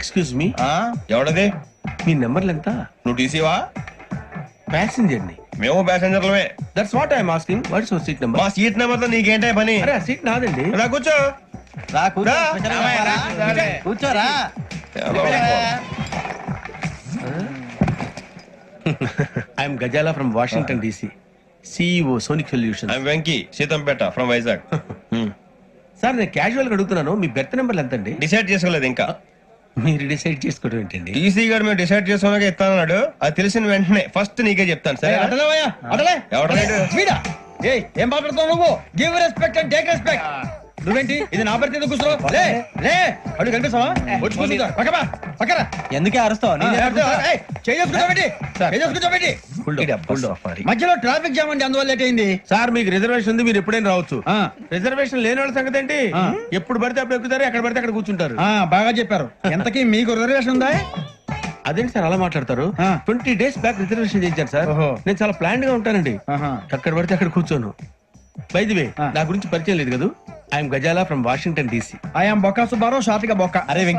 Excuse me, ఎవడది? మీ నెంబర్లు ఎంత? నువ్వు టీసీవా? ప్యాసింజర్ ని. మేము ప్యాసెంజర్లమే. That's what I'm asking. What's your seat number? మా సీట్ నెంబర్ తో నీకేంటే పని? అరే ఆ సీట్ నాదండి. రా కూర్చో. రా కూర్చో. రా. కూర్చోరా. I'm Gazala from Washington DC, CEO Sonic Solution. I'm Venky, Seethampeta from Vizag. Sir నేను క్యాజువల్ గా అడుగుతున్నాను, మీ బెర్త్ నెంబర్లు ఎంత అండి? డిసైడ్ చేసుకోలేదు ఇంకా. మీరు డిసైడ్ చేసుకోవడం ఏంటండి? టీసీ గారు మేము డిసైడ్ చేసుకున్నాక ఇస్తానన్నాడు. అది తెలిసిన వెంటనే ఫస్ట్ నీకే చెప్తాను. సరే ఏం మాట్లాడుతావు నువ్వు? Give respect and take respect. నువ్వేంటి ఇది నా పరిస్థితి కూర్చో. లే లే అడుగు కనిపిస్తావా? వచ్చి కూర్చుంటా. పక్కమా పక్కరా. ఎందుకే అరుస్తావు? మధ్యలో ట్రాఫిక్ జామ్ అండి, అందువల్ల లేట్ అయింది. సార్ మీకు రిజర్వేషన్ ఉంది, మీరు ఎప్పుడైనా రావచ్చు. రిజర్వేషన్ లేని వాళ్ళ సంగతి ఏంటి? ఎప్పుడు పడితే అప్పుడు ఎక్కుతారు, ఎక్కడ పడితే అక్కడ కూర్చుంటారు. బాగా చెప్పారు. ఎంతకీ మీకు రిజర్వేషన్ ఉందా? అదేంటి సార్ అలా మాట్లాడతారు? 20 days బ్యాక్ రిజర్వేషన్ చేయించారు సార్. నేను చాలా ప్లాన్డ్ గా ఉంటానండి. ఎక్కడ పడితే అక్కడ కూర్చోను. బై ది వే, నా గురించి పరిచయం లేదు కదా. I'm Gazala from Washington DC. I'm Bokka Subbarao, షాతిక బొక్క. అరే వెంకీ